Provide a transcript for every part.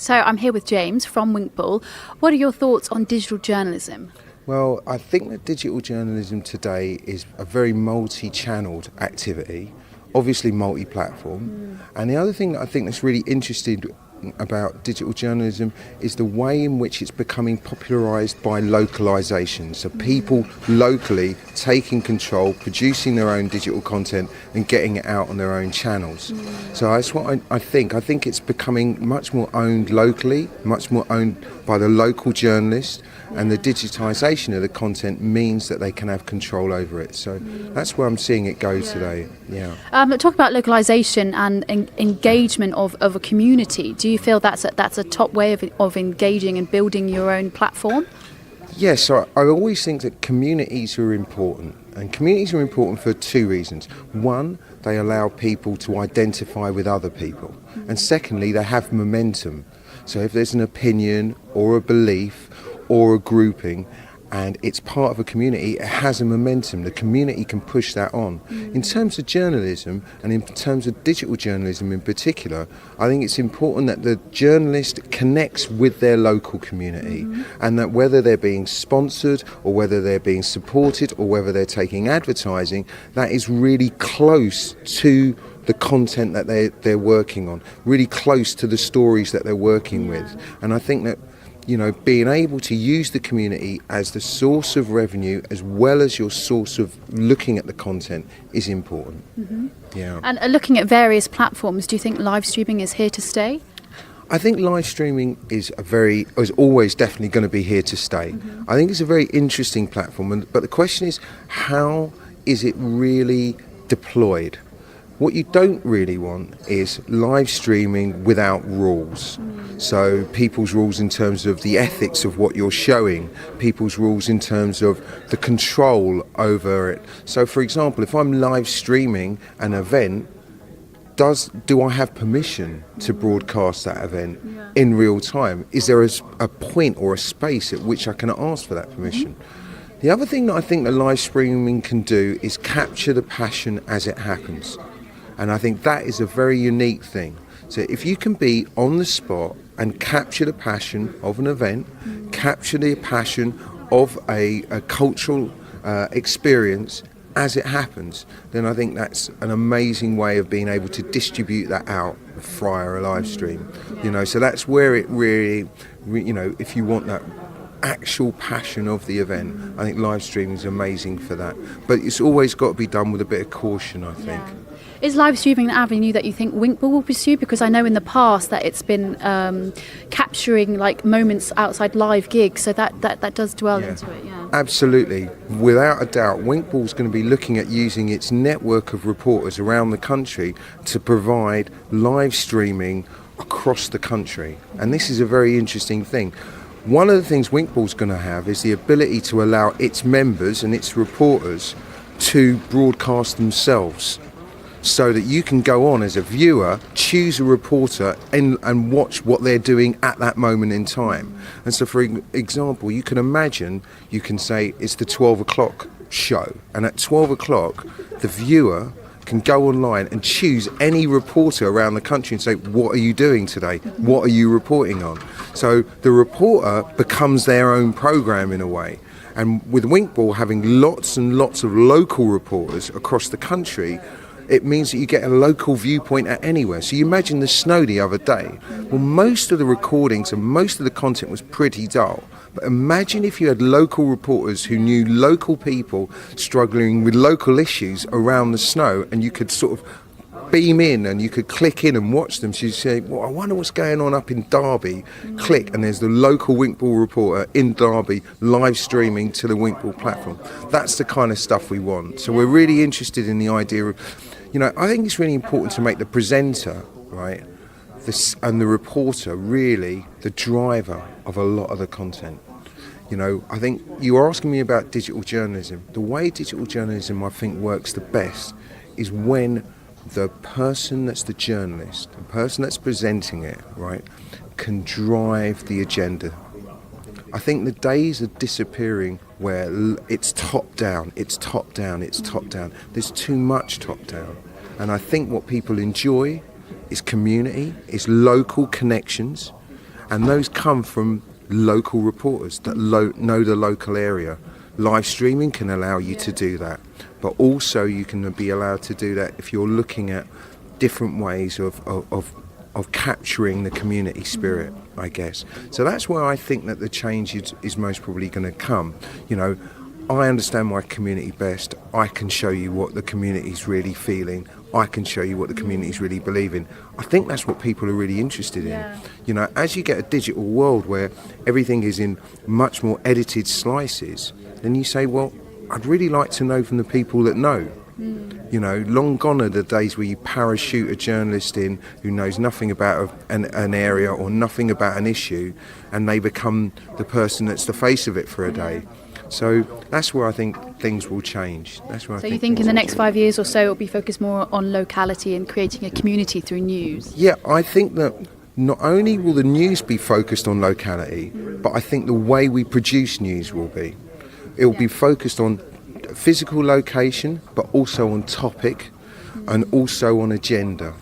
So I'm here with James from WinkBall. What are your thoughts on digital journalism? Well, I think that digital journalism today is a very multi-channeled activity, obviously multi-platform. And the other thing that I think that's really interesting about digital journalism is the way in which it's becoming popularised by localisation. So people locally taking control, producing their own digital content and getting it out on their own channels. So that's what I think. I think it's becoming much more owned locally, much more owned by the local journalist, and the digitisation of the content means that they can have control over it. So that's where I'm seeing it go today. Yeah. Talk about localisation and engagement of a community. Do you feel that's a top way of engaging and building your own platform? Yes, so I always think that communities are important. And communities are important for two reasons. One, they allow people to identify with other people. And secondly, they have momentum. So if there's an opinion or a belief or a grouping and it's part of a community, it has a momentum. The community can push that on. In terms of journalism, and in terms of digital journalism in particular, I think it's important that the journalist connects with their local community, and that whether they're being sponsored or whether they're being supported or whether they're taking advertising, that is really close to the content that they're working on, really close to the stories that they're working with. And I think that, you know, being able to use the community as the source of revenue as well as your source of looking at the content is important. Yeah. And looking at various platforms, do you think live streaming is here to stay? I think live streaming is always definitely going to be here to stay. I think it's a very interesting platform, but the question is, how is it really deployed? What you don't really want is live streaming without rules. So people's rules in terms of the ethics of what you're showing, people's rules in terms of the control over it. So for example, if I'm live streaming an event, do I have permission to broadcast that event in real time? Is there a point or a space at which I can ask for that permission? The other thing that I think that live streaming can do is capture the passion as it happens. And I think that is a very unique thing. So if you can be on the spot and capture the passion of an event, capture the passion of a cultural experience as it happens, then I think that's an amazing way of being able to distribute that out via a live stream. You know, so that's where it really, you know, if you want that actual passion of the event, I think live streaming is amazing for that. But it's always got to be done with a bit of caution, I think. Yeah. Is live streaming an avenue that you think WinkBall will pursue? Because I know in the past that it's been capturing like moments outside live gigs, so that does dwell into it. Yeah. Absolutely, without a doubt, WinkBall's going to be looking at using its network of reporters around the country to provide live streaming across the country, and this is a very interesting thing. One of the things WinkBall's going to have is the ability to allow its members and its reporters to broadcast themselves, so that you can go on as a viewer, choose a reporter and watch what they're doing at that moment in time. And so for example, you can imagine, you can say it's the 12 o'clock show, and at 12 o'clock the viewer can go online and choose any reporter around the country and say, what are you doing today? What are you reporting on? So the reporter becomes their own program in a way. And with WinkBall having lots and lots of local reporters across the country, it means that you get a local viewpoint at anywhere. So you imagine the snow the other day. Well, most of the recordings and most of the content was pretty dull. But imagine if you had local reporters who knew local people struggling with local issues around the snow, and you could sort of beam in and you could click in and watch them. So you say, well, I wonder what's going on up in Derby. Click, and there's the local WinkBall reporter in Derby live streaming to the WinkBall platform. That's the kind of stuff we want. So we're really interested in the idea of, you know, I think it's really important to make the presenter, right, and the reporter really the driver of a lot of the content. You know, I think you were asking me about digital journalism. The way digital journalism, I think, works the best is when the person that's the journalist, the person that's presenting it, right, can drive the agenda. I think the days are disappearing where it's top down, it's top down, it's top down. There's too much top down. And I think what people enjoy is community, is local connections, And those come from local reporters that know the local area. Live streaming can allow you to do that, but also you can be allowed to do that if you're looking at different ways of capturing the community spirit, I guess. So that's where I think that the change is most probably going to come. You know, I understand my community best. I can show you what the community's really feeling. I can show you what the community's really believing. I think that's what people are really interested in. You know, as you get a digital world where everything is in much more edited slices, then you say, well, I'd really like to know from the people that know. You know, long gone are the days where you parachute a journalist in who knows nothing about an area or nothing about an issue, and they become the person that's the face of it for a day. So that's where I think things will change. So you think in the next 5 years or so it will be focused more on locality and creating a community through news? Yeah, I think that not only will the news be focused on locality, but I think the way we produce news will be. It will be focused on physical location, but also on topic and also on agenda.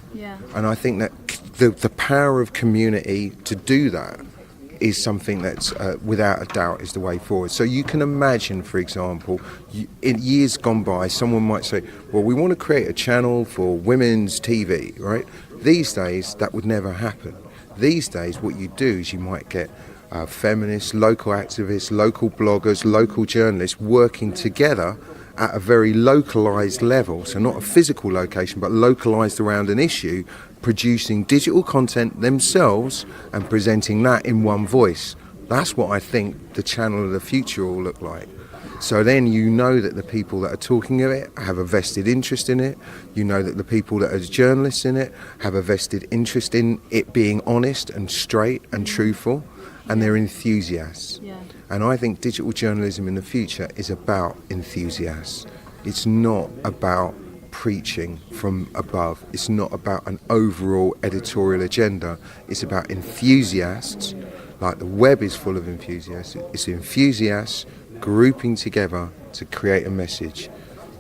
And I think that the power of community to do that is something that's without a doubt is the way forward. So you can imagine, for example, in years gone by, someone might say, well, we want to create a channel for women's TV, right? These days, that would never happen. These days, what you do is you might get feminists, local activists, local bloggers, local journalists working together at a very localised level, so not a physical location, but localised around an issue, producing digital content themselves and presenting that in one voice. That's what I think the channel of the future will look like. So then you know that the people that are talking of it have a vested interest in it. You know that the people that are journalists in it have a vested interest in it being honest and straight and truthful, and they're enthusiasts. And I think digital journalism in the future is about enthusiasts. It's not about preaching from above. It's not about an overall editorial agenda. It's about enthusiasts, like the web is full of enthusiasts. It's enthusiasts grouping together to create a message.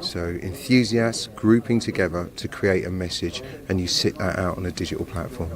So enthusiasts grouping together to create a message, and you sit that out on a digital platform.